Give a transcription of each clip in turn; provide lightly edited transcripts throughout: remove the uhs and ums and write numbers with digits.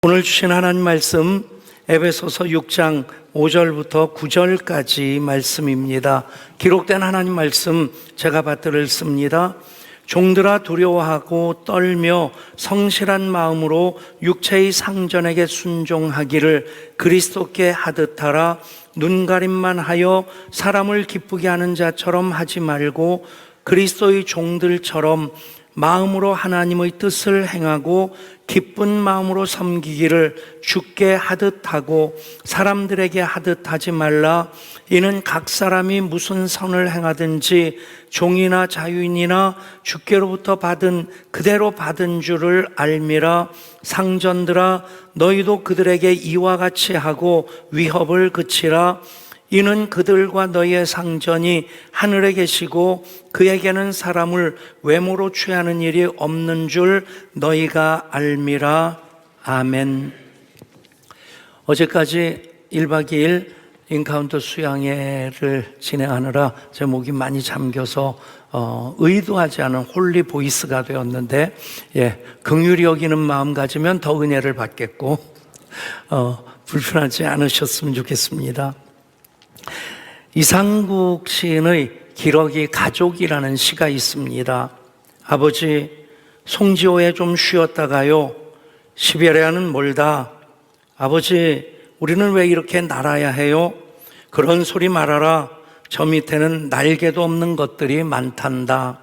오늘 주신 하나님 말씀 에베소서 6장 5절부터 9절까지 말씀입니다. 기록된 하나님 말씀 제가 받들을 씁니다. 종들아 두려워하고 떨며 성실한 마음으로 육체의 상전에게 순종하기를 그리스도께 하듯 하라. 눈가림만 하여 사람을 기쁘게 하는 자처럼 하지 말고 그리스도의 종들처럼 마음으로 하나님의 뜻을 행하고 기쁜 마음으로 섬기기를 주께 하듯 하고 사람들에게 하듯 하지 말라. 이는 각 사람이 무슨 선을 행하든지 종이나 자유인이나 주께로부터 받은 그대로 받은 줄을 알미라. 상전들아 너희도 그들에게 이와 같이 하고 위협을 그치라. 이는 그들과 너희의 상전이 하늘에 계시고 그에게는 사람을 외모로 취하는 일이 없는 줄 너희가 알미라. 아멘. 어제까지 1박 2일 인카운터 수양회를 진행하느라 제 목이 많이 잠겨서 의도하지 않은 홀리 보이스가 되었는데, 긍휼히 여기는 마음 가지면 더 은혜를 받겠고 불편하지 않으셨으면 좋겠습니다. 이상국 시인의 기러기 가족이라는 시가 있습니다. 아버지, 송지호에 좀 쉬었다가요. 시베리아는 멀다. 아버지, 우리는 왜 이렇게 날아야 해요? 그런 소리 말아라. 저 밑에는 날개도 없는 것들이 많단다.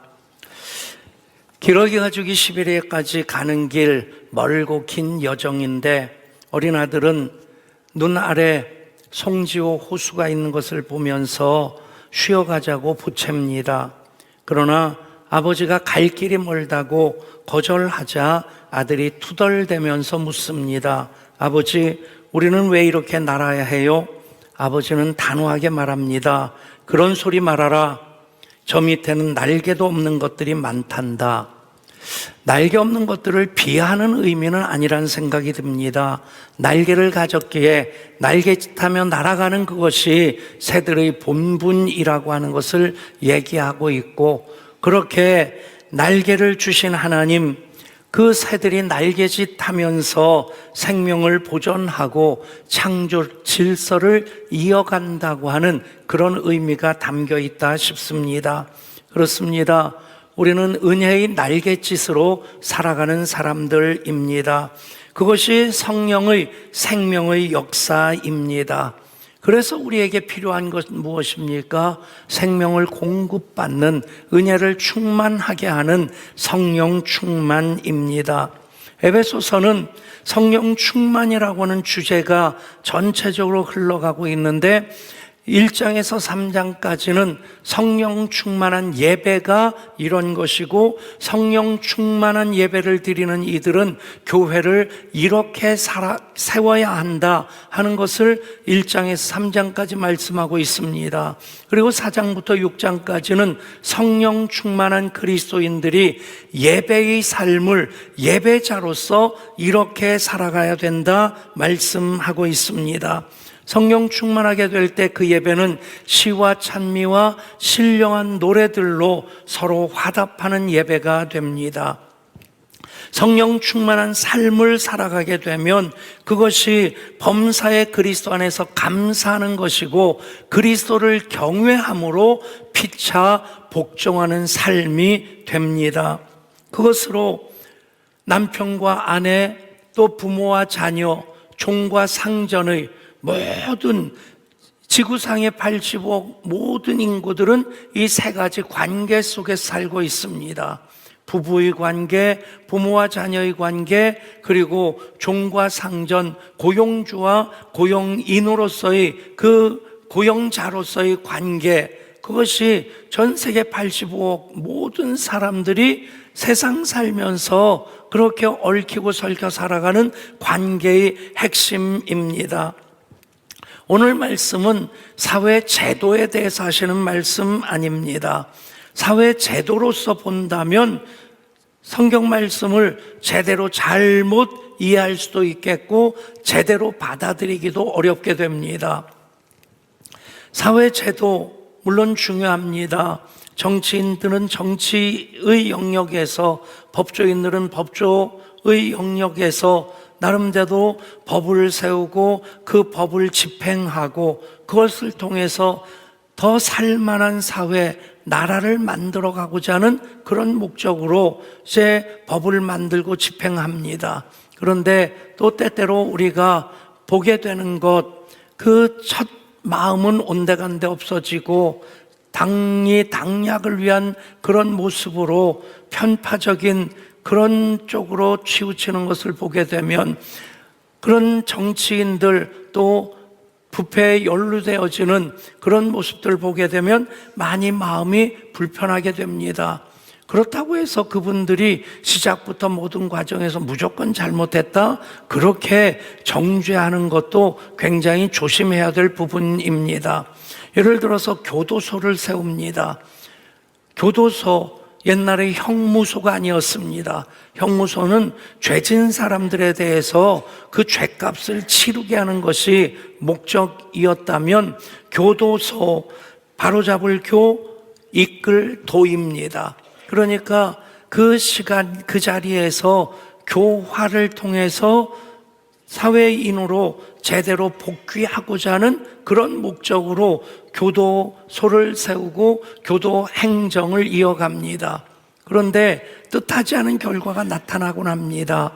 기러기 가족이 시베리아까지 가는 길 멀고 긴 여정인데 어린 아들은 눈 아래 송지호 호수가 있는 것을 보면서 쉬어가자고 보챕니다. 그러나 아버지가 갈 길이 멀다고 거절하자 아들이 투덜대면서 묻습니다. 아버지, 우리는 왜 이렇게 날아야 해요? 아버지는 단호하게 말합니다. 그런 소리 말아라. 저 밑에는 날개도 없는 것들이 많단다. 날개 없는 것들을 비하하는 의미는 아니란 생각이 듭니다. 날개를 가졌기에 날개짓하며 날아가는 그것이 새들의 본분이라고 하는 것을 얘기하고 있고, 그렇게 날개를 주신 하나님, 그 새들이 날개짓하면서 생명을 보존하고 창조 질서를 이어간다고 하는 그런 의미가 담겨 있다 싶습니다. 그렇습니다. 우리는 은혜의 날갯짓으로 살아가는 사람들입니다. 그것이 성령의 생명의 역사입니다. 그래서 우리에게 필요한 것은 무엇입니까? 생명을 공급받는, 은혜를 충만하게 하는 성령 충만입니다. 에베소서는 성령 충만이라고 하는 주제가 전체적으로 흘러가고 있는데 1장에서 3장까지는 성령 충만한 예배가 이런 것이고, 성령 충만한 예배를 드리는 이들은 교회를 이렇게 세워야 한다 하는 것을 1장에서 3장까지 말씀하고 있습니다. 그리고 4장부터 6장까지는 성령 충만한 그리스도인들이 예배의 삶을 예배자로서 이렇게 살아가야 된다 말씀하고 있습니다. 성령 충만하게 될 때 그 예배는 시와 찬미와 신령한 노래들로 서로 화답하는 예배가 됩니다. 성령 충만한 삶을 살아가게 되면 그것이 범사의 그리스도 안에서 감사하는 것이고, 그리스도를 경외함으로 피차 복종하는 삶이 됩니다. 그것으로 남편과 아내, 또 부모와 자녀, 종과 상전의 모든 지구상의 85억 모든 인구들은 이 세 가지 관계 속에 살고 있습니다. 부부의 관계, 부모와 자녀의 관계, 그리고 종과 상전, 고용주와 고용인으로서의 그 고용자로서의 관계, 그것이 전 세계 85억 모든 사람들이 세상 살면서 그렇게 얽히고 설켜 살아가는 관계의 핵심입니다. 오늘 말씀은 사회 제도에 대해서 하시는 말씀 아닙니다. 사회 제도로서 본다면 성경 말씀을 제대로 잘못 이해할 수도 있겠고 제대로 받아들이기도 어렵게 됩니다. 사회 제도 물론 중요합니다. 정치인들은 정치의 영역에서, 법조인들은 법조의 영역에서 나름대로 법을 세우고 그 법을 집행하고 그것을 통해서 더 살만한 사회, 나라를 만들어 가고자 하는 그런 목적으로 이제 법을 만들고 집행합니다. 그런데 또 때때로 우리가 보게 되는 것, 그 첫 마음은 온데간데 없어지고 당약을 위한 그런 모습으로 편파적인 그런 쪽으로 치우치는 것을 보게 되면 그런 정치인들 또 부패에 연루되어지는 그런 모습들을 보게 되면 많이 마음이 불편하게 됩니다. 그렇다고 해서 그분들이 시작부터 모든 과정에서 무조건 잘못했다, 그렇게 정죄하는 것도 굉장히 조심해야 될 부분입니다. 예를 들어서 교도소를 세웁니다. 교도소, 옛날에 형무소가 아니었습니다. 형무소는 죄진 사람들에 대해서 그 죄값을 치르게 하는 것이 목적이었다면 교도소, 바로잡을 교, 이끌 도입니다. 그러니까 그 시간, 그 자리에서 교화를 통해서 사회인으로 제대로 복귀하고자 하는 그런 목적으로 교도소를 세우고 교도 행정을 이어갑니다. 그런데 뜻하지 않은 결과가 나타나곤 합니다.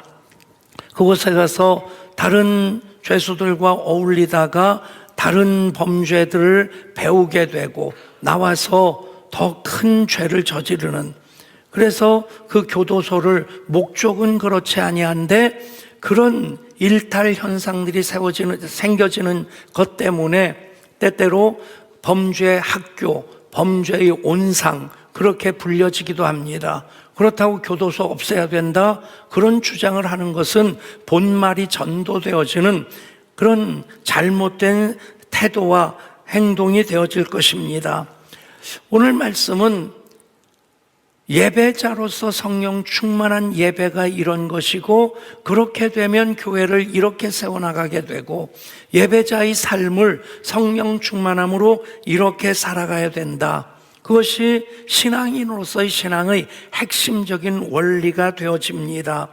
그곳에 가서 다른 죄수들과 어울리다가 다른 범죄들을 배우게 되고 나와서 더 큰 죄를 저지르는, 그래서 그 교도소를 목적은 그렇지 아니한데 그런 일탈 현상들이 생겨지는 것 때문에 때때로 범죄의 학교, 범죄의 온상, 그렇게 불려지기도 합니다. 그렇다고 교도소 없애야 된다, 그런 주장을 하는 것은 본말이 전도되어지는 그런 잘못된 태도와 행동이 되어질 것입니다. 오늘 말씀은 예배자로서 성령 충만한 예배가 이런 것이고, 그렇게 되면 교회를 이렇게 세워나가게 되고, 예배자의 삶을 성령 충만함으로 이렇게 살아가야 된다. 그것이 신앙인으로서의 신앙의 핵심적인 원리가 되어집니다.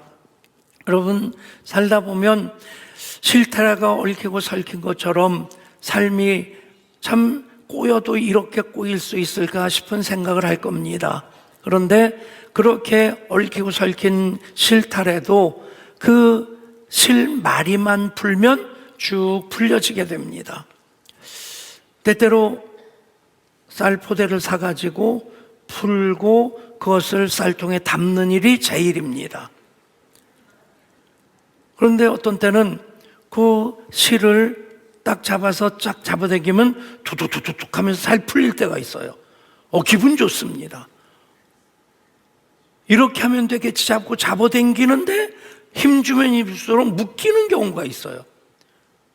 여러분, 살다 보면 실타래가 얽히고 설킨 것처럼 삶이 참 꼬여도 이렇게 꼬일 수 있을까 싶은 생각을 할 겁니다. 그런데 그렇게 얽히고 설킨 실타래도 그 실마리만 풀면 쭉 풀려지게 됩니다. 때때로 쌀포대를 사가지고 풀고 그것을 쌀통에 담는 일이 제일입니다. 그런데 어떤 때는 그 실을 딱 잡아서 쫙 잡아당기면 두둑두둑 하면서 살 풀릴 때가 있어요. 기분 좋습니다. 이렇게 하면 되겠지 잡고 잡아당기는데 힘주면 힘줄수록 묶이는 경우가 있어요.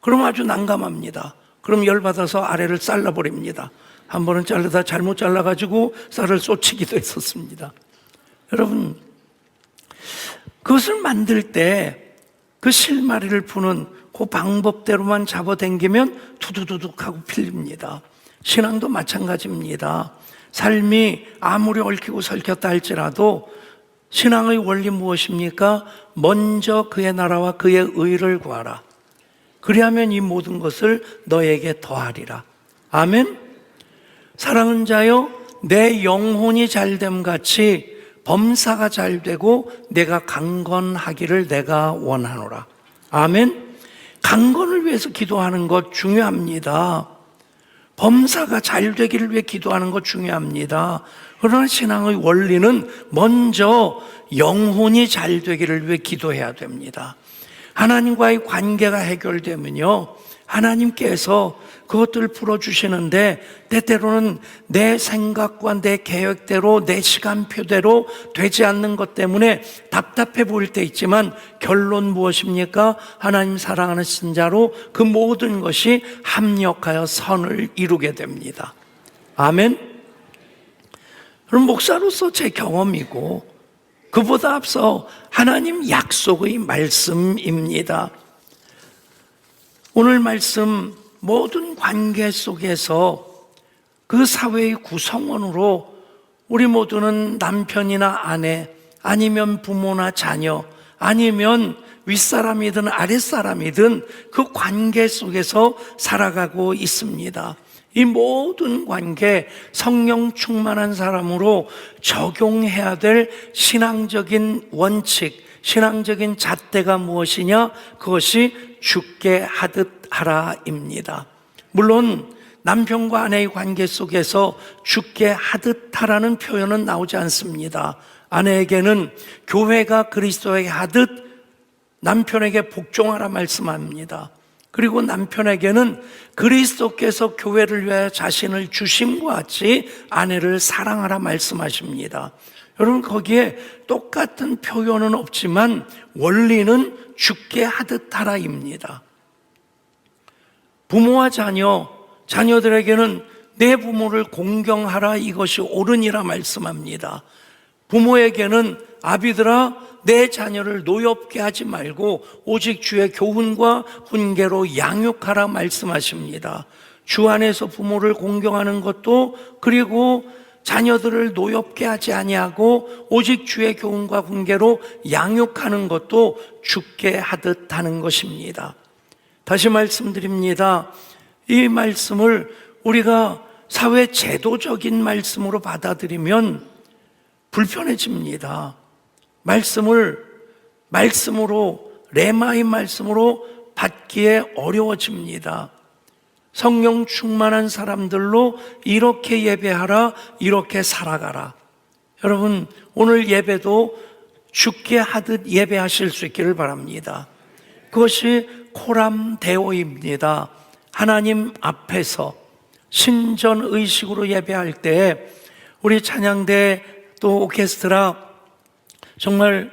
그럼 아주 난감합니다. 그럼 열받아서 아래를 잘라버립니다. 한 번은 자르다 잘못 잘라가지고 쌀을 쏟치기도 했었습니다. 여러분, 그것을 만들 때 그 실마리를 푸는 그 방법대로만 잡아당기면 두두두둑 하고 풀립니다. 신앙도 마찬가지입니다. 삶이 아무리 얽히고 설켰다 할지라도 신앙의 원리 무엇입니까? 먼저 그의 나라와 그의 의를 구하라. 그리하면 이 모든 것을 너에게 더하리라. 아멘. 사랑하는 자여, 내 영혼이 잘됨 같이 범사가 잘되고 내가 강건하기를 내가 원하노라. 아멘. 강건을 위해서 기도하는 것 중요합니다. 범사가 잘되기를 위해 기도하는 것 중요합니다. 그러나 신앙의 원리는 먼저 영혼이 잘되기를 위해 기도해야 됩니다. 하나님과의 관계가 해결되면요, 하나님께서 그것들을 풀어주시는데 때때로는 내 생각과 내 계획대로 내 시간표대로 되지 않는 것 때문에 답답해 보일 때 있지만 결론 무엇입니까? 하나님 사랑하는 신자로 그 모든 것이 합력하여 선을 이루게 됩니다. 아멘. 그럼 목사로서 제 경험이고 그보다 앞서 하나님 약속의 말씀입니다. 오늘 말씀 모든 관계 속에서 그 사회의 구성원으로 우리 모두는 남편이나 아내, 아니면 부모나 자녀, 아니면 윗사람이든 아랫사람이든 그 관계 속에서 살아가고 있습니다. 이 모든 관계, 성령 충만한 사람으로 적용해야 될 신앙적인 원칙, 신앙적인 잣대가 무엇이냐? 그것이 죽게 하듯 하라입니다. 물론 남편과 아내의 관계 속에서 죽게 하듯 하라는 표현은 나오지 않습니다. 아내에게는 교회가 그리스도에게 하듯 남편에게 복종하라 말씀합니다. 그리고 남편에게는 그리스도께서 교회를 위하여 자신을 주심과 같이 아내를 사랑하라 말씀하십니다. 여러분, 거기에 똑같은 표현은 없지만 원리는 죽게 하듯 하라입니다. 부모와 자녀들에게는 내 부모를 공경하라, 이것이 옳으니라 말씀합니다. 부모에게는 아비들아 내 자녀를 노엽게 하지 말고 오직 주의 교훈과 훈계로 양육하라 말씀하십니다. 주 안에서 부모를 공경하는 것도, 그리고 자녀들을 노엽게 하지 아니하고 오직 주의 교훈과 훈계로 양육하는 것도 죽게 하듯 하는 것입니다. 다시 말씀드립니다. 이 말씀을 우리가 사회 제도적인 말씀으로 받아들이면 불편해집니다. 말씀으로 레마의 말씀으로 받기에 어려워집니다. 성령 충만한 사람들로 이렇게 예배하라, 이렇게 살아가라. 여러분, 오늘 예배도 죽게 하듯 예배하실 수 있기를 바랍니다. 그것이 코람데오입니다. 하나님 앞에서 신전의식으로 예배할 때 우리 찬양대 또 오케스트라, 정말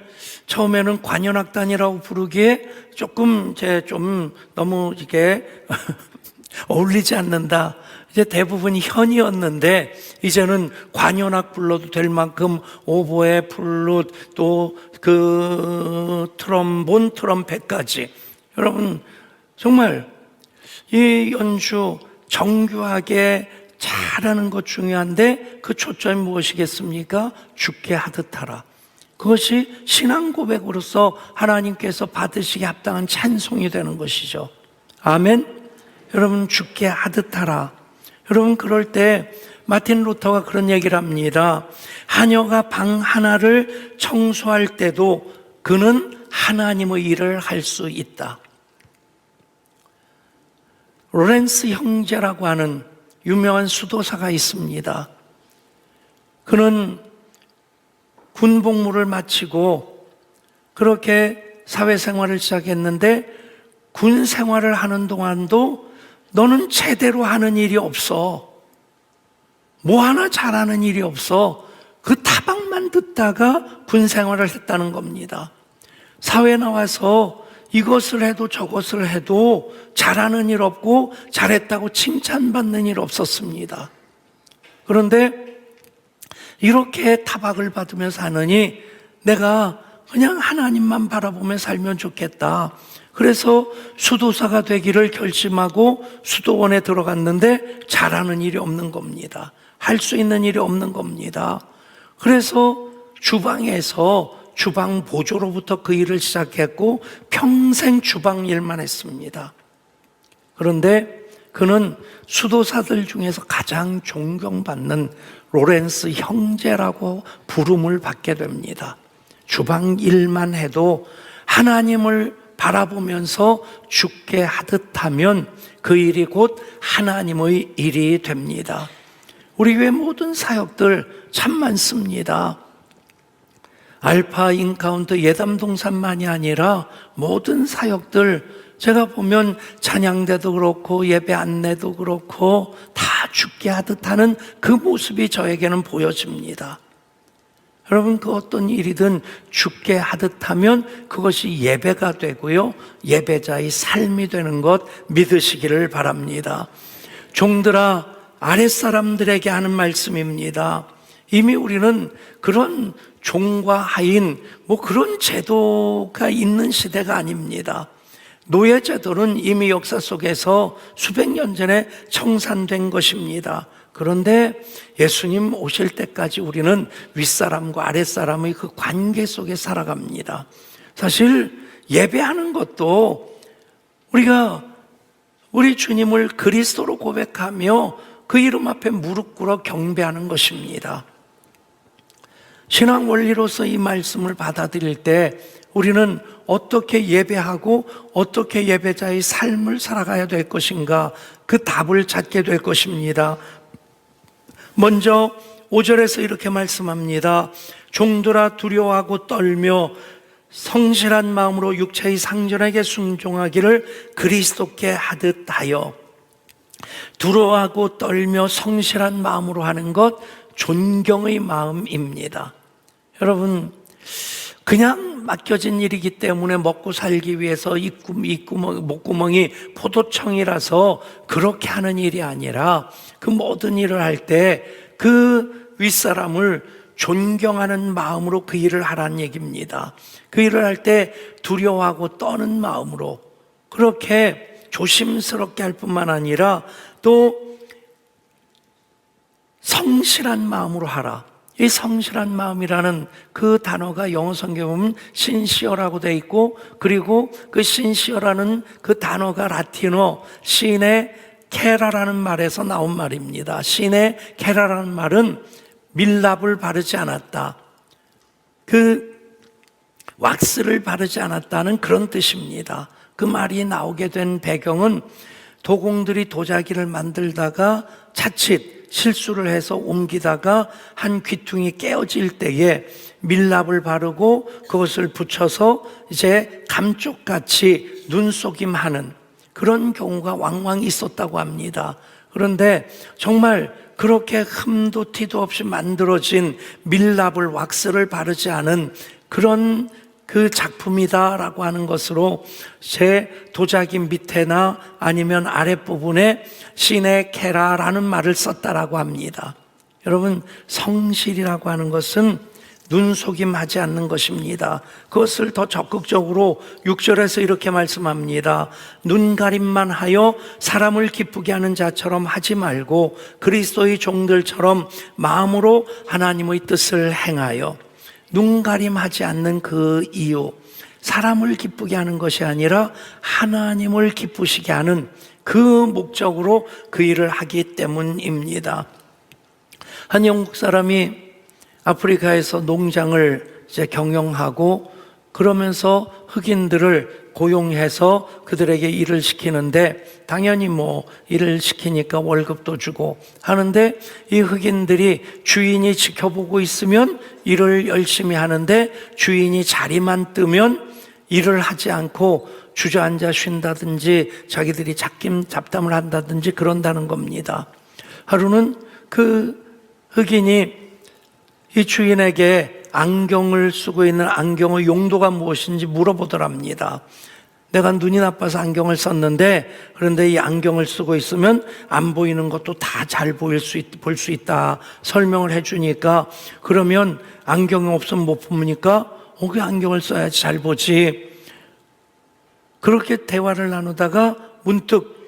처음에는 관현악단이라고 부르기에 조금 너무 이게 어울리지 않는다. 이제 대부분이 현이었는데 이제는 관현악 불러도 될 만큼 오보에, 플룻, 또 그 트럼본, 트럼펫까지. 여러분, 정말 이 연주 정교하게 잘하는 것 중요한데 그 초점이 무엇이겠습니까? 죽게 하듯 하라. 그것이 신앙 고백으로서 하나님께서 받으시기 합당한 찬송이 되는 것이죠. 아멘. 여러분, 죽게 하듯 하라. 여러분, 그럴 때 마틴 루터가 그런 얘기를 합니다. 하녀가 방 하나를 청소할 때도 그는 하나님의 일을 할 수 있다. 로렌스 형제라고 하는 유명한 수도사가 있습니다. 그는 군복무를 마치고 그렇게 사회생활을 시작했는데, 군 생활을 하는 동안도 너는 제대로 하는 일이 없어, 뭐 하나 잘하는 일이 없어, 그 타박만 듣다가 군 생활을 했다는 겁니다. 사회에 나와서 이것을 해도 저것을 해도 잘하는 일 없고 잘했다고 칭찬받는 일 없었습니다. 그런데 이렇게 타박을 받으면서 하느니 내가 그냥 하나님만 바라보며 살면 좋겠다. 그래서 수도사가 되기를 결심하고 수도원에 들어갔는데 잘하는 일이 없는 겁니다. 할 수 있는 일이 없는 겁니다. 그래서 주방에서 주방 보조로부터 그 일을 시작했고 평생 주방 일만 했습니다. 그런데 그는 수도사들 중에서 가장 존경받는 로렌스 형제라고 부름을 받게 됩니다. 주방 일만 해도 하나님을 바라보면서 죽게 하듯 하면 그 일이 곧 하나님의 일이 됩니다. 우리 교회 모든 사역들 참 많습니다. 알파, 인카운트, 예담동산만이 아니라 모든 사역들, 제가 보면 찬양대도 그렇고 예배 안내도 그렇고 다 죽게 하듯 하는 그 모습이 저에게는 보여집니다. 여러분, 그 어떤 일이든 죽게 하듯 하면 그것이 예배가 되고요, 예배자의 삶이 되는 것 믿으시기를 바랍니다. 종들아, 아랫사람들에게 하는 말씀입니다. 이미 우리는 그런 종과 하인, 그런 제도가 있는 시대가 아닙니다. 노예제도는 이미 역사 속에서 수백 년 전에 청산된 것입니다. 그런데 예수님 오실 때까지 우리는 윗사람과 아랫사람의 그 관계 속에 살아갑니다. 사실 예배하는 것도 우리가 우리 주님을 그리스도로 고백하며 그 이름 앞에 무릎 꿇어 경배하는 것입니다. 신앙 원리로서 이 말씀을 받아들일 때 우리는 어떻게 예배하고 어떻게 예배자의 삶을 살아가야 될 것인가, 그 답을 찾게 될 것입니다. 먼저 5절에서 이렇게 말씀합니다. 종들아 두려워하고 떨며 성실한 마음으로 육체의 상전에게 순종하기를 그리스도께 하듯 하여. 두려워하고 떨며 성실한 마음으로 하는 것, 존경의 마음입니다. 여러분, 그냥 맡겨진 일이기 때문에 먹고 살기 위해서 목구멍이 포도청이라서 그렇게 하는 일이 아니라 그 모든 일을 할 때 그 윗사람을 존경하는 마음으로 그 일을 하라는 얘기입니다. 그 일을 할 때 두려워하고 떠는 마음으로 그렇게 조심스럽게 할 뿐만 아니라 또 성실한 마음으로 하라. 이 성실한 마음이라는 그 단어가 영어 성경에 보면 신시어라고 되어 있고, 그리고 그 신시어라는 그 단어가 라틴어 시네 케라라는 말에서 나온 말입니다. 시네 케라라는 말은 밀랍을 바르지 않았다, 그 왁스를 바르지 않았다는 그런 뜻입니다. 그 말이 나오게 된 배경은 도공들이 도자기를 만들다가 자칫 실수를 해서 옮기다가 한 귀퉁이 깨어질 때에 밀랍을 바르고 그것을 붙여서 이제 감쪽같이 눈속임하는 그런 경우가 왕왕 있었다고 합니다. 그런데 정말 그렇게 흠도 티도 없이 만들어진 밀랍을, 왁스를 바르지 않은 그런 그 작품이다라고 하는 것으로 제 도자기 밑에나 아니면 아랫부분에 시네케라라는 말을 썼다라고 합니다. 여러분, 성실이라고 하는 것은 눈속임하지 않는 것입니다. 그것을 더 적극적으로 6절에서 이렇게 말씀합니다. 눈가림만 하여 사람을 기쁘게 하는 자처럼 하지 말고 그리스도의 종들처럼 마음으로 하나님의 뜻을 행하여. 눈가림하지 않는 그 이유, 사람을 기쁘게 하는 것이 아니라 하나님을 기쁘시게 하는 그 목적으로 그 일을 하기 때문입니다. 한 영국 사람이 아프리카에서 농장을 이제 경영하고 그러면서 흑인들을 고용해서 그들에게 일을 시키는데 당연히 일을 시키니까 월급도 주고 하는데 이 흑인들이 주인이 지켜보고 있으면 일을 열심히 하는데 주인이 자리만 뜨면 일을 하지 않고 주저앉아 쉰다든지 자기들이 잡담을 한다든지 그런다는 겁니다. 하루는 그 흑인이 이 주인에게 안경을 쓰고 있는 안경의 용도가 무엇인지 물어보더랍니다. 내가 눈이 나빠서 안경을 썼는데 그런데 이 안경을 쓰고 있으면 안 보이는 것도 다 잘 볼 수 있다 설명을 해주니까, 그러면 안경이 없으면 못 보니까 그 안경을 써야지 잘 보지. 그렇게 대화를 나누다가 문득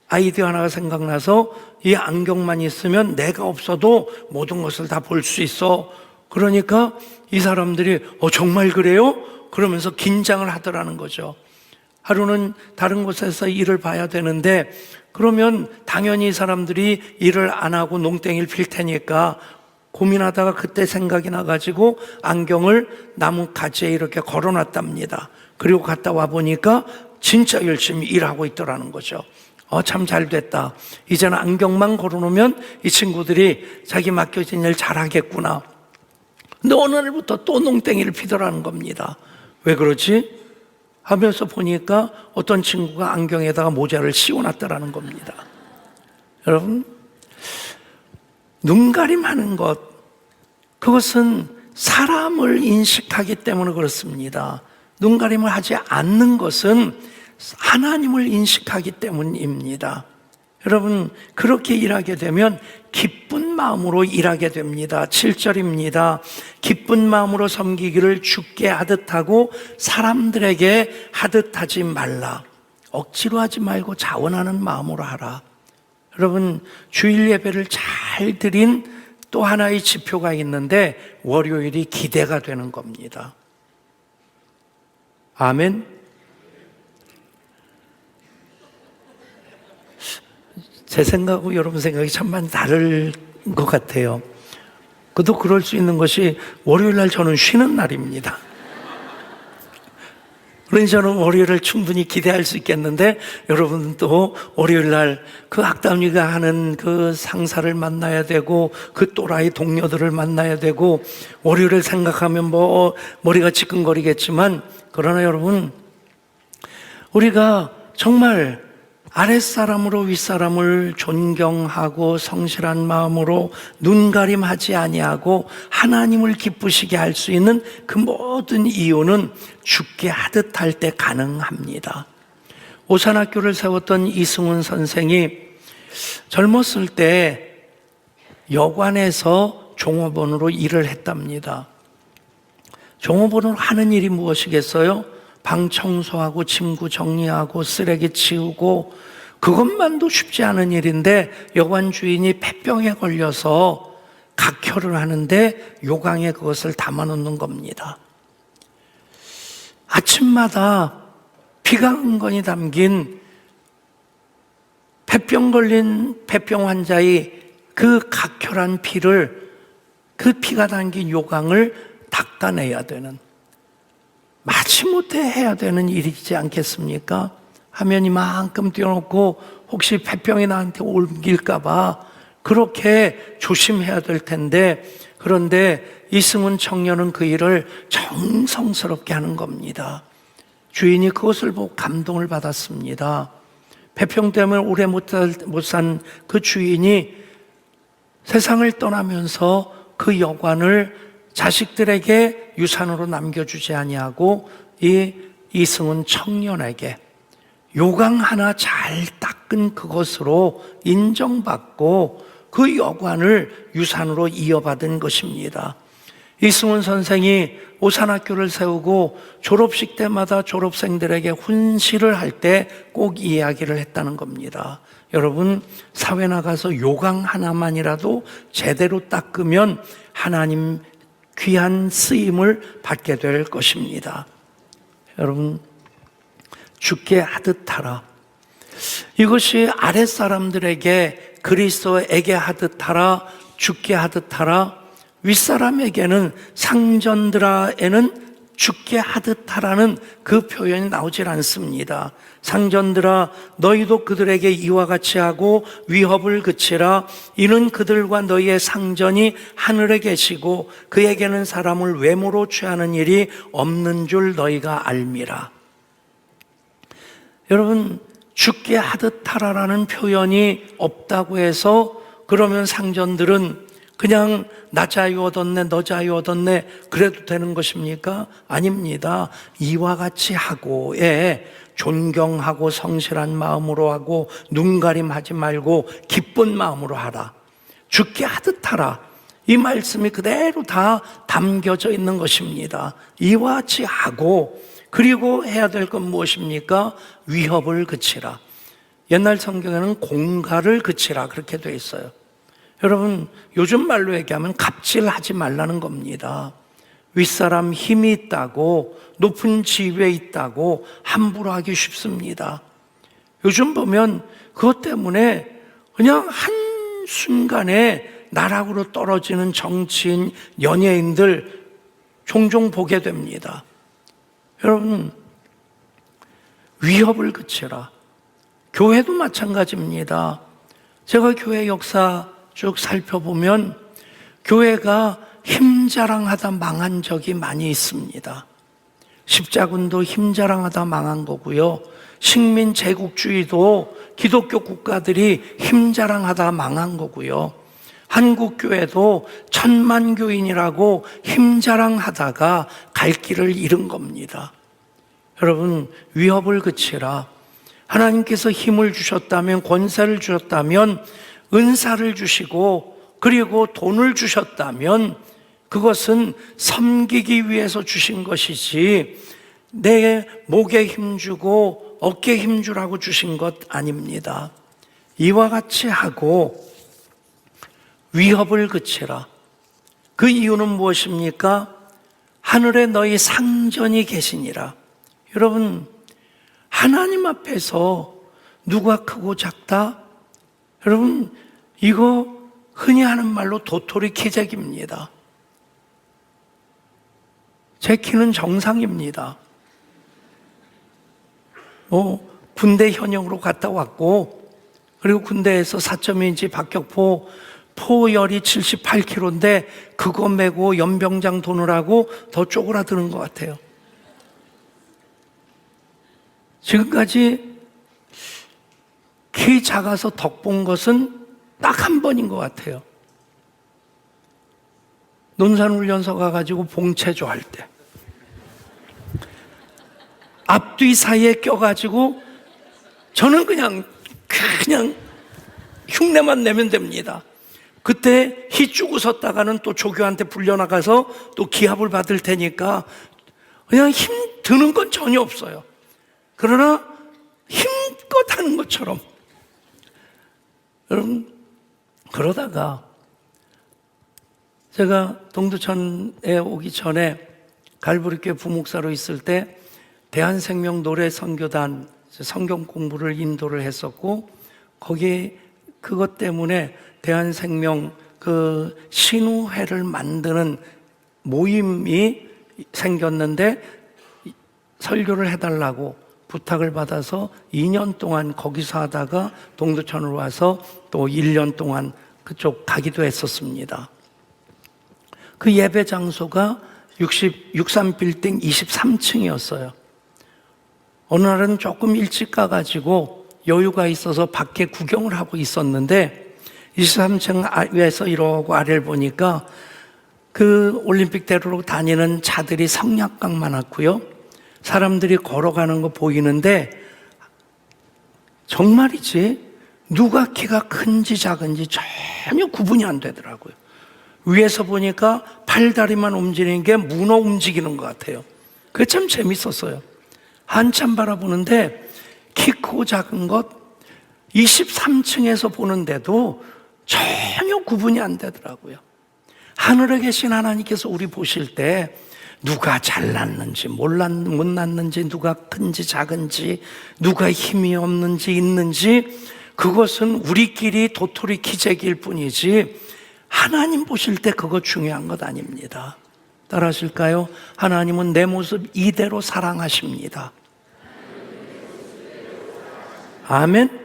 아이디어 하나가 생각나서 이 안경만 있으면 내가 없어도 모든 것을 다 볼 수 있어. 그러니까 이 사람들이 정말 그래요? 그러면서 긴장을 하더라는 거죠. 하루는 다른 곳에서 일을 봐야 되는데 그러면 당연히 이 사람들이 일을 안 하고 농땡이를 필 테니까 고민하다가 그때 생각이 나가지고 안경을 나무 가지에 이렇게 걸어놨답니다. 그리고 갔다 와 보니까 진짜 열심히 일하고 있더라는 거죠. 참 잘 됐다. 이제는 안경만 걸어놓으면 이 친구들이 자기 맡겨진 일 잘하겠구나. 근데 어느 날부터 또 농땡이를 피더라는 겁니다. 왜 그러지? 하면서 보니까 어떤 친구가 안경에다가 모자를 씌워놨더라는 겁니다. 여러분, 눈가림하는 것, 그것은 사람을 인식하기 때문에 그렇습니다. 눈가림을 하지 않는 것은 하나님을 인식하기 때문입니다. 여러분, 그렇게 일하게 되면 기쁜 마음으로 일하게 됩니다. 7절입니다. 기쁜 마음으로 섬기기를 주께 하듯 하고 사람들에게 하듯 하지 말라. 억지로 하지 말고 자원하는 마음으로 하라. 여러분, 주일 예배를 잘 드린 또 하나의 지표가 있는데 월요일이 기대가 되는 겁니다. 아멘. 제 생각하고 여러분 생각이 참 많이 다를 것 같아요. 그도 그럴 수 있는 것이 월요일 날 저는 쉬는 날입니다. 그러니 저는 월요일을 충분히 기대할 수 있겠는데, 여러분은 또 월요일 날 그 악담이가 하는 그 상사를 만나야 되고, 그 또라이 동료들을 만나야 되고, 월요일을 생각하면 머리가 지끈거리겠지만, 그러나 여러분, 우리가 정말 아랫사람으로 윗사람을 존경하고 성실한 마음으로 눈가림하지 아니하고 하나님을 기쁘시게 할 수 있는 그 모든 이유는 죽게 하듯 할 때 가능합니다. 오산학교를 세웠던 이승훈 선생이 젊었을 때 여관에서 종업원으로 일을 했답니다. 종업원으로 하는 일이 무엇이겠어요? 방 청소하고 침구 정리하고 쓰레기 치우고, 그것만도 쉽지 않은 일인데 여관 주인이 폐병에 걸려서 각혈을 하는데 요강에 그것을 담아놓는 겁니다. 아침마다 피가 흥건히 담긴 폐병 걸린 폐병 환자의 그 각혈한 피를, 그 피가 담긴 요강을 닦아내야 되는, 마지못해 해야 되는 일이지 않겠습니까? 하면 이만큼 띄워놓고 혹시 폐병이 나한테 옮길까봐 그렇게 조심해야 될 텐데, 그런데 이승훈 청년은 그 일을 정성스럽게 하는 겁니다. 주인이 그것을 보고 감동을 받았습니다. 폐병 때문에 오래 못 산 그 주인이 세상을 떠나면서 그 여관을 자식들에게 유산으로 남겨주지 아니하고 이 이승훈 청년에게 요강 하나 잘 닦은 그것으로 인정받고 그 여관을 유산으로 이어받은 것입니다. 이승훈 선생이 오산학교를 세우고 졸업식 때마다 졸업생들에게 훈시를 할 때 꼭 이야기를 했다는 겁니다. 여러분, 사회 나가서 요강 하나만이라도 제대로 닦으면 하나님 귀한 쓰임을 받게 될 것입니다. 여러분, 죽게 하듯 하라. 이것이 아랫사람들에게 그리스도에게 하듯 하라, 죽게 하듯 하라. 윗사람에게는 상전들아에는 죽게 하듯 하라는 그 표현이 나오질 않습니다. 상전들아, 너희도 그들에게 이와 같이 하고 위협을 그치라. 이는 그들과 너희의 상전이 하늘에 계시고 그에게는 사람을 외모로 취하는 일이 없는 줄 너희가 알미라. 여러분, 죽게 하듯 하라라는 표현이 없다고 해서 그러면 상전들은 그냥 나 자유 얻었네, 너 자유 얻었네, 그래도 되는 것입니까? 아닙니다. 이와 같이 하고, 존경하고 성실한 마음으로 하고 눈가림하지 말고 기쁜 마음으로 하라. 죽게 하듯 하라. 이 말씀이 그대로 다 담겨져 있는 것입니다. 이와 같이 하고, 그리고 해야 될 건 무엇입니까? 위협을 그치라. 옛날 성경에는 공갈을 그치라 그렇게 돼 있어요. 여러분, 요즘 말로 얘기하면 갑질하지 말라는 겁니다. 윗사람 힘이 있다고, 높은 지위에 있다고 함부로 하기 쉽습니다. 요즘 보면 그것 때문에 그냥 한순간에 나락으로 떨어지는 정치인, 연예인들 종종 보게 됩니다. 여러분, 위협을 그치라. 교회도 마찬가지입니다. 제가 교회 역사 쭉 살펴보면 교회가 힘자랑하다 망한 적이 많이 있습니다. 십자군도 힘자랑하다 망한 거고요. 식민 제국주의도 기독교 국가들이 힘자랑하다 망한 거고요. 한국교회도 천만교인이라고 힘자랑하다가 갈 길을 잃은 겁니다. 여러분, 위협을 그치라. 하나님께서 힘을 주셨다면, 권세를 주셨다면, 은사를 주시고 그리고 돈을 주셨다면 그것은 섬기기 위해서 주신 것이지 내 목에 힘주고 어깨에 힘주라고 주신 것 아닙니다. 이와 같이 하고 위협을 그치라. 그 이유는 무엇입니까? 하늘에 너희 상전이 계시니라. 여러분, 하나님 앞에서 누가 크고 작다? 여러분, 이거 흔히 하는 말로 도토리 키재기입니다. 제 키는 정상입니다. 군대 현역으로 갔다 왔고, 그리고 군대에서 4.2인치 박격포 포열이 78kg인데 그거 메고 연병장 도느라고 더 쪼그라드는 것 같아요. 지금까지 키 작아서 덕 본 것은 딱 한 번인 것 같아요. 논산훈련소 가가지고 봉체조 할 때 앞뒤 사이에 껴가지고 저는 그냥 흉내만 내면 됩니다. 그때 희죽 웃었다가는 또 조교한테 불려나가서 또 기합을 받을 테니까 그냥 힘 드는 건 전혀 없어요. 그러나 힘껏 하는 것처럼. 여러분, 그러다가 제가 동두천에 오기 전에 갈보리교회 부목사로 있을 때 대한생명 노래 선교단 성경 공부를 인도를 했었고, 거기 그것 때문에 대한생명 그 신우회를 만드는 모임이 생겼는데 설교를 해달라고 부탁을 받아서 2년 동안 거기서 하다가 동두천으로 와서 또 1년 동안 그쪽 가기도 했었습니다. 그 예배 장소가 63빌딩 23층이었어요. 어느 날은 조금 일찍 가가지고 여유가 있어서 밖에 구경을 하고 있었는데 23층 위에서 이러고 아래를 보니까 그 올림픽대로로 다니는 차들이 성약강 많았고요. 사람들이 걸어가는 거 보이는데 정말이지 누가 키가 큰지 작은지 전혀 구분이 안 되더라고요. 위에서 보니까 팔다리만 움직이는 게 문어 움직이는 것 같아요. 그게 참 재밌었어요. 한참 바라보는데 키 크고 작은 것 23층에서 보는데도 전혀 구분이 안 되더라고요. 하늘에 계신 하나님께서 우리 보실 때 누가 잘났는지 못 났는지, 누가 큰지 작은지, 누가 힘이 없는지 있는지, 그것은 우리끼리 도토리 키재기일 뿐이지 하나님 보실 때 그거 중요한 것 아닙니다. 따라하실까요? 하나님은 내 모습 이대로 사랑하십니다. 아멘.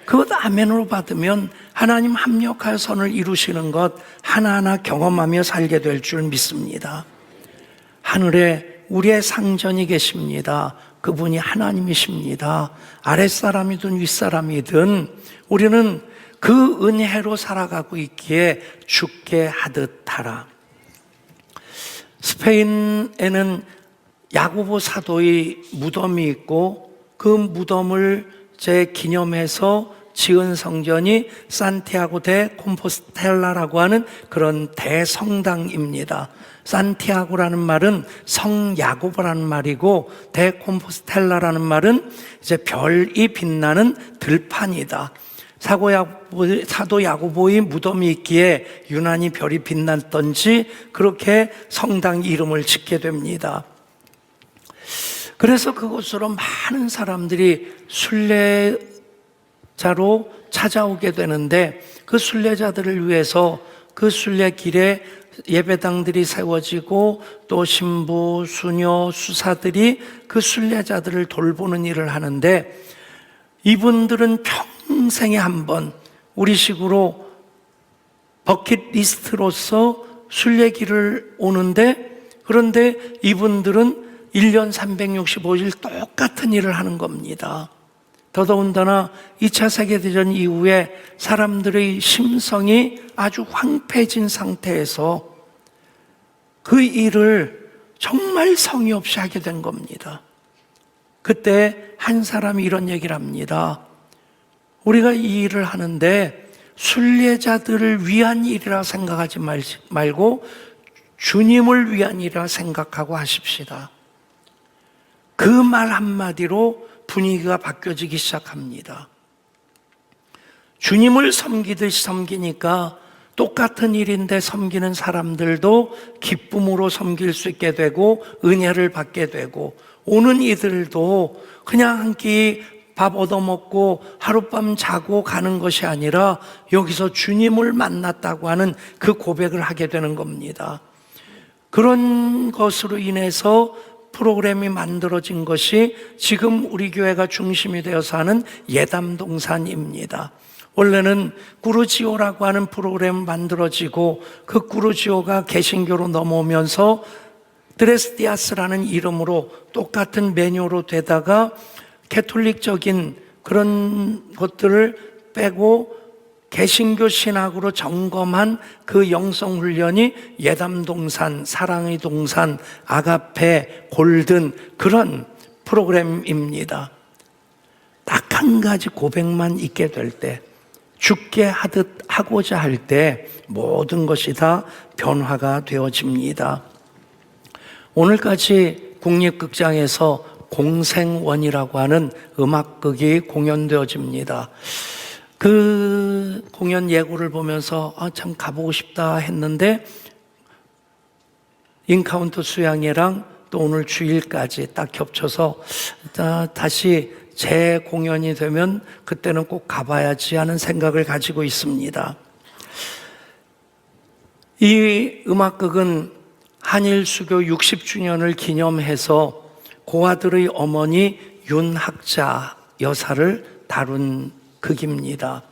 그것 아멘으로 받으면 하나님 합력하여 선을 이루시는 것 하나하나 경험하며 살게 될 줄 믿습니다. 하늘에 우리의 상전이 계십니다. 그분이 하나님이십니다. 아랫사람이든 윗사람이든 우리는 그 은혜로 살아가고 있기에 죽게 하듯 하라. 스페인에는 야고보 사도의 무덤이 있고 그 무덤을 제 기념해서 지은 성전이 산티아고 데 콤포스텔라라고 하는 그런 대성당입니다. 산티아고라는 말은 성야고보라는 말이고 데 콤포스텔라라는 말은 이제 별이 빛나는 들판이다. 사도 야고보의 무덤이 있기에 유난히 별이 빛났던지 그렇게 성당 이름을 짓게 됩니다. 그래서 그곳으로 많은 사람들이 순례자로 찾아오게 되는데 그 순례자들을 위해서 그 순례길에 예배당들이 세워지고 또 신부, 수녀, 수사들이 그 순례자들을 돌보는 일을 하는데 이분들은 평생에 한 번 우리식으로 버킷리스트로서 순례길을 오는데 그런데 이분들은 1년 365일 똑같은 일을 하는 겁니다. 더더군다나 2차 세계대전 이후에 사람들의 심성이 아주 황폐해진 상태에서 그 일을 정말 성의 없이 하게 된 겁니다. 그때 한 사람이 이런 얘기를 합니다. 우리가 이 일을 하는데 순례자들을 위한 일이라 생각하지 말고 주님을 위한 일이라 생각하고 하십시다. 그 말 한마디로 분위기가 바뀌어지기 시작합니다. 주님을 섬기듯이 섬기니까 똑같은 일인데 섬기는 사람들도 기쁨으로 섬길 수 있게 되고 은혜를 받게 되고 오는 이들도 그냥 한 끼 밥 얻어먹고 하룻밤 자고 가는 것이 아니라 여기서 주님을 만났다고 하는 그 고백을 하게 되는 겁니다. 그런 것으로 인해서 프로그램이 만들어진 것이 지금 우리 교회가 중심이 되어서 하는 예담동산입니다. 원래는 꾸르지오라고 하는 프로그램이 만들어지고 그 꾸르지오가 개신교로 넘어오면서 드레스디아스라는 이름으로 똑같은 메뉴로 되다가 캐톨릭적인 그런 것들을 빼고 개신교 신학으로 점검한 그 영성훈련이 예담동산, 사랑의 동산, 아가페, 골든 그런 프로그램입니다. 딱 한 가지 고백만 있게 될 때, 죽게 하고자 할 때 모든 것이 다 변화가 되어집니다. 오늘까지 국립극장에서 공생원이라고 하는 음악극이 공연되어집니다. 그 공연 예고를 보면서 참 가보고 싶다 했는데 인카운터 수양회랑 또 오늘 주일까지 딱 겹쳐서 다시 재공연이 되면 그때는 꼭 가봐야지 하는 생각을 가지고 있습니다. 이 음악극은 한일수교 60주년을 기념해서 고아들의 어머니 윤학자 여사를 다룬 극입니다.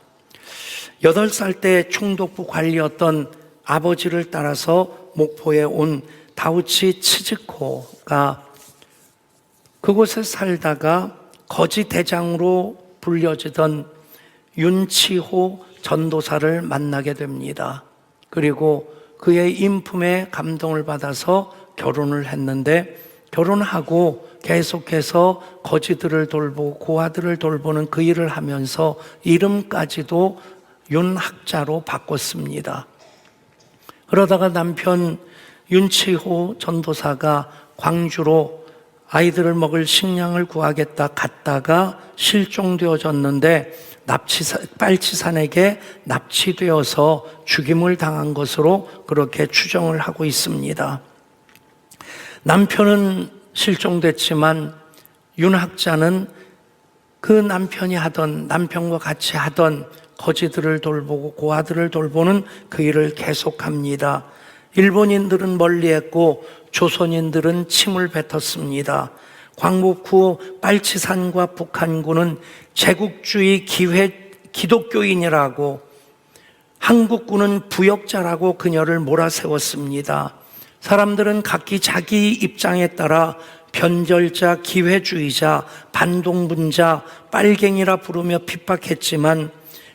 8살 때 총독부 관리였던 아버지를 따라서 목포에 온 다우치 치즈코가 그곳에 살다가 거지 대장으로 불려지던 윤치호 전도사를 만나게 됩니다. 그리고 그의 인품에 감동을 받아서 결혼을 했는데 결혼하고 계속해서 거지들을 돌보고 고아들을 돌보는 그 일을 하면서 이름까지도 윤학자로 바꿨습니다. 그러다가 남편 윤치호 전도사가 광주로 아이들을 먹을 식량을 구하겠다 갔다가 실종되어졌는데 빨치산에게 납치되어서 죽임을 당한 것으로 그렇게 추정을 하고 있습니다. 남편은 실종됐지만 윤학자는 그 남편과 같이 하던 거지들을 돌보고 고아들을 돌보는 그 일을 계속합니다. 일본인들은 멀리했고 조선인들은 침을 뱉었습니다. 광복 후 빨치산과 북한군은 제국주의 기독교인이라고 한국군은 부역자라고 그녀를 몰아세웠습니다. 사람들은 각기 자기 입장에 따라 변절자, 기회주의자, 반동분자, 빨갱이라 부르며 핍박했지만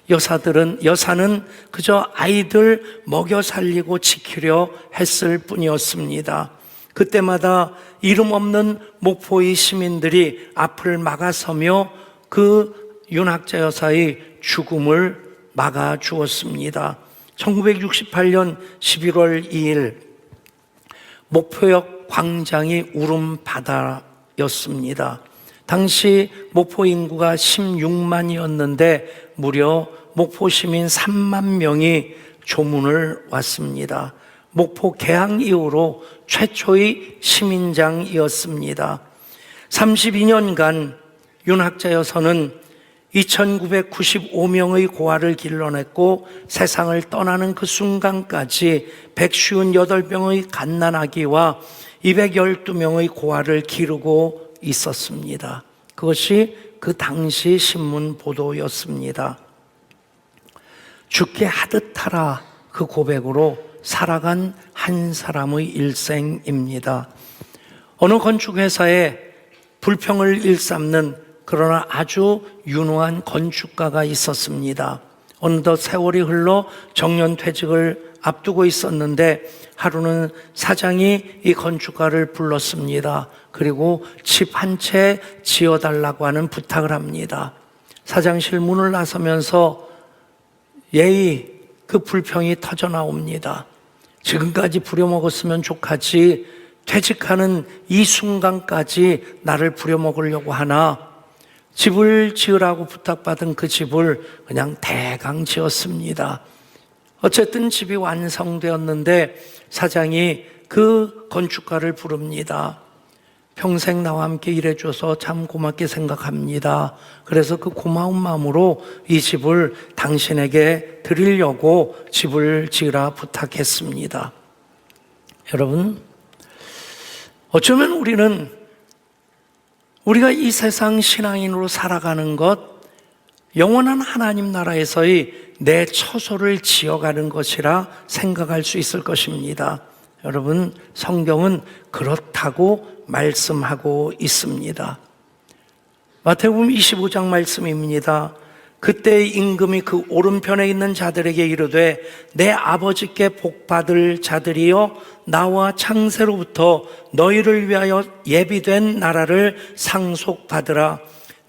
여사는 그저 아이들 먹여 살리고 지키려 했을 뿐이었습니다. 그때마다 이름 없는 목포의 시민들이 앞을 막아서며 그 윤학자 여사의 죽음을 막아주었습니다. 1968년 11월 2일 목포역 광장이 울음바다였습니다. 당시 목포 인구가 16만이었는데 무려 목포 시민 3만 명이 조문을 왔습니다. 목포 개항 이후로 최초의 시민장이었습니다. 32년간 윤학자 여사는 2995명의 고아를 길러냈고 세상을 떠나는 그 순간까지 158명의 갓난아기와 212명의 고아를 기르고 있었습니다. 그것이 그 당시 신문 보도였습니다. 죽게 하듯 하라 그 고백으로 살아간 한 사람의 일생입니다. 어느 건축회사에 불평을 일삼는 그러나 아주 유능한 건축가가 있었습니다. 어느덧 세월이 흘러 정년퇴직을 앞두고 있었는데 하루는 사장이 이 건축가를 불렀습니다. 그리고 집 한 채 지어달라고 하는 부탁을 합니다. 사장실 문을 나서면서 예의 그 불평이 터져 나옵니다. 지금까지 부려먹었으면 좋겠지 퇴직하는 이 순간까지 나를 부려먹으려고 하나 집을 지으라고 부탁받은 그 집을 그냥 대강 지었습니다. 어쨌든 집이 완성되었는데 사장이 그 건축가를 부릅니다. 평생 나와 함께 일해줘서 참 고맙게 생각합니다. 그래서 그 고마운 마음으로 이 집을 당신에게 드리려고 집을 지으라 부탁했습니다. 여러분, 어쩌면 우리가 이 세상 신앙인으로 살아가는 것, 영원한 하나님 나라에서의 내 처소를 지어가는 것이라 생각할 수 있을 것입니다. 여러분, 성경은 그렇다고 말씀하고 있습니다. 마태복음 25장 말씀입니다. 그때 임금이 그 오른편에 있는 자들에게 이르되 내 아버지께 복받을 자들이여 나와 창세로부터 너희를 위하여 예비된 나라를 상속받으라.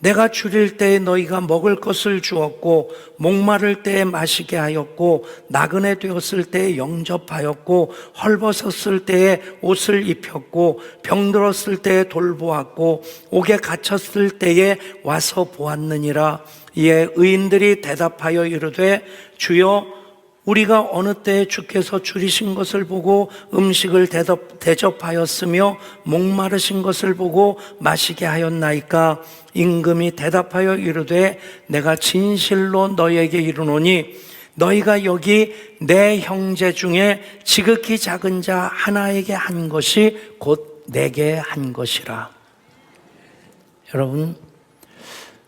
내가 줄일 때에 너희가 먹을 것을 주었고 목마를 때에 마시게 하였고 나그네 되었을 때에 영접하였고 헐벗었을 때에 옷을 입혔고 병들었을 때에 돌보았고 옥에 갇혔을 때에 와서 보았느니라. 이에 의인들이 대답하여 이르되 주여 우리가 어느 때에 주께서 줄이신 것을 보고 음식을 대접하였으며 목마르신 것을 보고 마시게 하였나이까? 임금이 대답하여 이르되 내가 진실로 너희에게 이르노니 너희가 여기 내 형제 중에 지극히 작은 자 하나에게 한 것이 곧 내게 한 것이라. 여러분,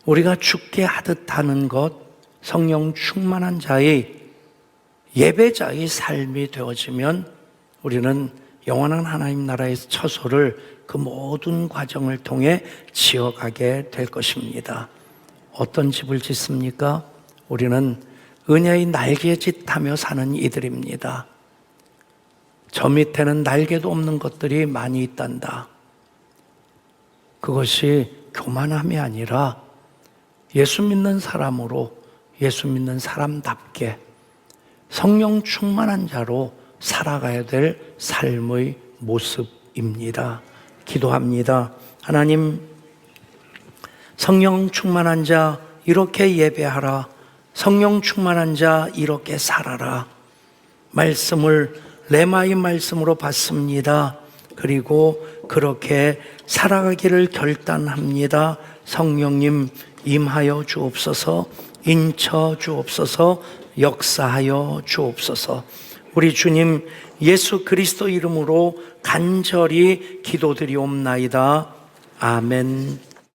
우리가 죽게 하듯 하는 것, 성령 충만한 자의 예배자의 삶이 되어지면 우리는 영원한 하나님 나라의 처소를 그 모든 과정을 통해 지어가게 될 것입니다. 어떤 집을 짓습니까? 우리는 은혜의 날개짓하며 사는 이들입니다. 저 밑에는 날개도 없는 것들이 많이 있단다. 그것이 교만함이 아니라 예수 믿는 사람으로, 예수 믿는 사람답게 성령 충만한 자로 살아가야 될 삶의 모습입니다. 기도합니다. 하나님, 성령 충만한 자 이렇게 예배하라. 성령 충만한 자 이렇게 살아라. 말씀을 레마의 말씀으로 받습니다. 그리고 그렇게 살아가기를 결단합니다. 성령님 임하여 주옵소서, 인쳐 주옵소서, 역사하여 주옵소서. 우리 주님 예수 그리스도 이름으로 간절히 기도드리옵나이다. 아멘.